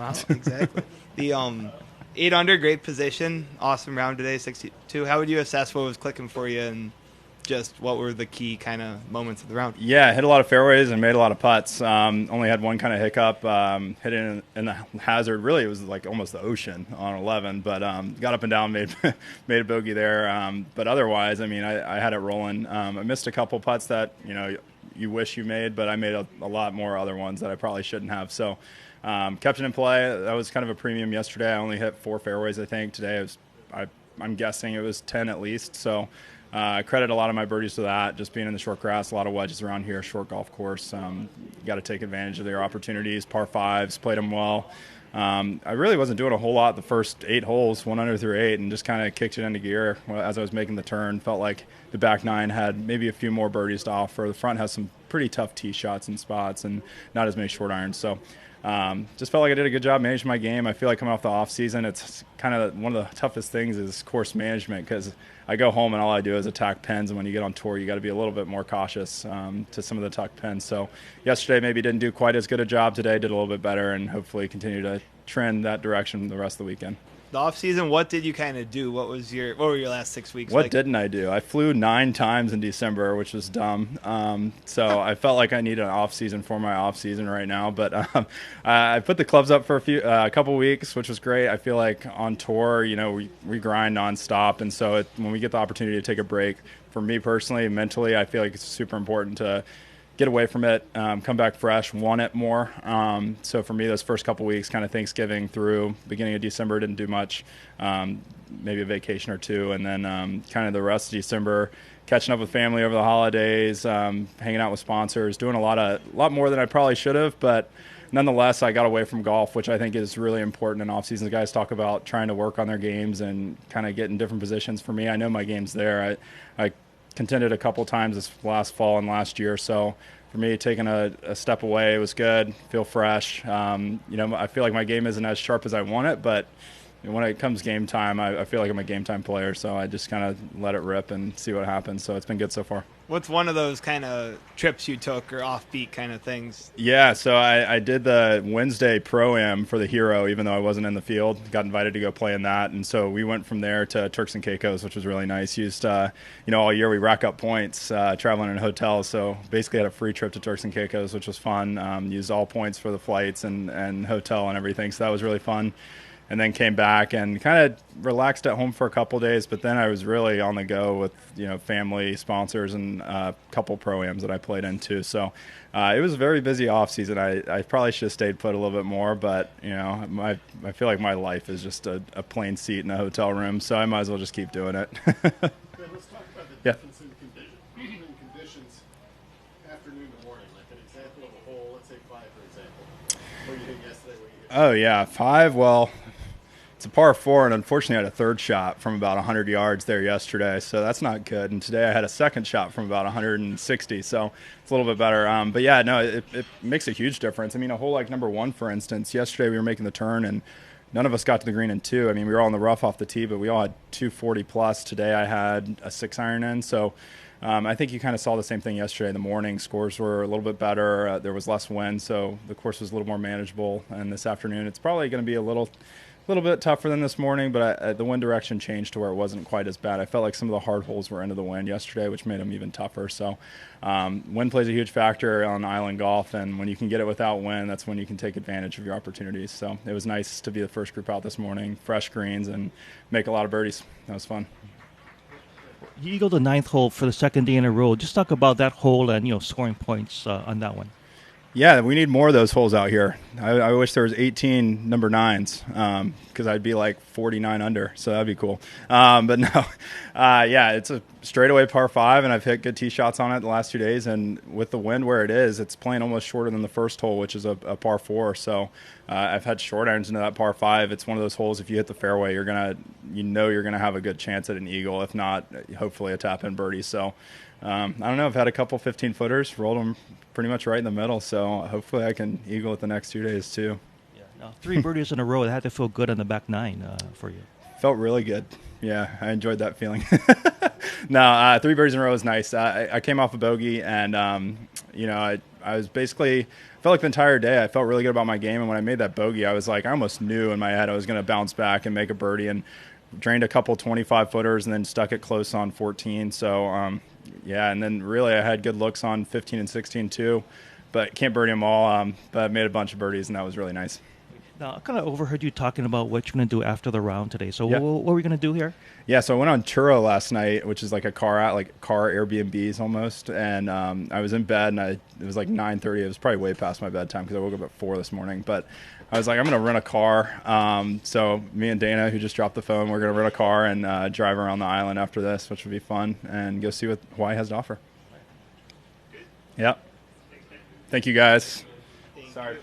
Wow, exactly. The 8 under, great position, awesome round today, 62. How would you assess what was clicking for you, and just what were the key kind of moments of the round? Yeah, I hit a lot of fairways and made a lot of putts. Only had one kind of hiccup. Hit it in the hazard. Really, it was like almost the ocean on 11, but got up and down, made made a bogey there. But otherwise, I mean, I had it rolling. I missed a couple putts that you wish you made, but I made a lot more other ones that I probably shouldn't have. So kept it in play. That was kind of a premium yesterday. I only hit 4 fairways, I think. Today, I'm guessing it was 10 at least. So I credit a lot of my birdies to that, just being in the short grass, a lot of wedges around here, short golf course. You got to take advantage of their opportunities. Par 5s, played them well. I really wasn't doing a whole lot the first 8 holes, 1 under through 8, and just kind of kicked it into gear as I was making the turn. Felt like the back 9 had maybe a few more birdies to offer. The front has some pretty tough tee shots and spots and not as many short irons. So just felt like I did a good job managing my game. I feel like coming off the off season, it's kind of one of the toughest things is course management, because I go home and all I do is attack pins, and when you get on tour, you got to be a little bit more cautious to some of the tuck pins. So yesterday maybe didn't do quite as good a job. Today did a little bit better, and hopefully continue to trend that direction the rest of the weekend. The off season, what did you kind of do? What were your last 6 weeks What like? didn't I do? I flew 9 times in December, which was dumb. So I felt like I need an off season for my off season right now. But I put the clubs up for a couple weeks, which was great. I feel like on tour, we grind nonstop, and so when we get the opportunity to take a break, for me personally, mentally, I feel like it's super important to get away from it, come back fresh, want it more. So for me, those first couple weeks, kind of Thanksgiving through beginning of December, didn't do much, maybe a vacation or 2. And then kind of the rest of December, catching up with family over the holidays, hanging out with sponsors, doing a lot more than I probably should have. But nonetheless, I got away from golf, which I think is really important in off-season. The guys talk about trying to work on their games and kind of get in different positions. For me, I know my game's there. I contended a couple times this last fall and last year, so for me, taking a step away was good. Feel fresh. I feel like my game isn't as sharp as I want it, but when it comes game time, I feel like I'm a game time player, so I just kind of let it rip and see what happens. So it's been good so far. What's one of those kind of trips you took, or offbeat kind of things? Yeah, so I did the Wednesday Pro-Am for the Hero, even though I wasn't in the field. Got invited to go play in that, and so we went from there to Turks and Caicos, which was really nice. Used, all year we rack up points traveling in hotels, so basically had a free trip to Turks and Caicos, which was fun. Used all points for the flights and hotel and everything, so that was really fun. And then came back and kind of relaxed at home for a couple days, but then I was really on the go with family, sponsors, and a couple pro-ams that I played in too. So it was a very busy off season. I probably should have stayed put a little bit more, but I feel like my life is just a plain seat in a hotel room, so I might as well just keep doing it. Okay, let's talk about the difference in conditions afternoon to morning. Like an example of a hole, let's say 5, for example. What you did yesterday, what you did. Oh yeah, 5. Well, it's a par 4, and unfortunately I had a third shot from about 100 yards there yesterday, so that's not good. And today I had a second shot from about 160, so it's a little bit better. But yeah, no, it makes a huge difference. I mean, a hole like number 1, for instance, yesterday we were making the turn, and none of us got to the green in 2. I mean, we were all in the rough off the tee, but we all had 240 plus. Today I had a 6-iron in, so I think you kind of saw the same thing yesterday. In the morning, scores were a little bit better. There was less wind, so the course was a little more manageable. And this afternoon, it's probably going to be a little bit tougher than this morning, but the wind direction changed to where it wasn't quite as bad. I felt like some of the hard holes were into the wind yesterday, which made them even tougher. So wind plays a huge factor on island golf, and when you can get it without wind, that's when you can take advantage of your opportunities. So it was nice to be the first group out this morning, fresh greens, and make a lot of birdies. That was fun. You go to the 9th hole for the second day in a row. Just talk about that hole and scoring points on that one. Yeah, we need more of those holes out here. I wish there was 18 number 9s because I'd be like 49 under, so that'd be cool. But no, yeah, it's a straightaway par 5, and I've hit good tee shots on it the last 2 days. And with the wind where it is, it's playing almost shorter than the first hole, which is a par 4. So I've had short irons into that par 5. It's one of those holes, if you hit the fairway, you're gonna have a good chance at an eagle. If not, hopefully a tap-in birdie. So I don't know. I've had a couple 15-footers, rolled them pretty much right in the middle, so hopefully I can eagle it the next 2 days too. Yeah, no, 3 birdies in a row. That had to feel good on the back 9 for you. Felt really good. Yeah, I enjoyed that feeling. No, 3 birdies in a row is nice. I came off a bogey, and I was basically felt like the entire day I felt really good about my game, and when I made that bogey, I was like, I almost knew in my head I was going to bounce back and make a birdie, and drained a couple 25 footers and then stuck it close on 14. So yeah, and then really I had good looks on 15 and 16 too, but can't birdie them all. But I made a bunch of birdies, and that was really nice. Now, I kind of overheard you talking about what you're going to do after the round today. So Yeah. what are we going to do here? Yeah, so I went on Turo last night, which is like a car Airbnbs almost, and I was in bed, and it was like 9:30. It was probably way past my bedtime because I woke up at 4 this morning. But I was like, I'm going to rent a car. So me and Dana, who just dropped the phone, we're going to rent a car and drive around the island after this, which will be fun, and go see what Hawaii has to offer. Yep. Thank you, guys. Sorry.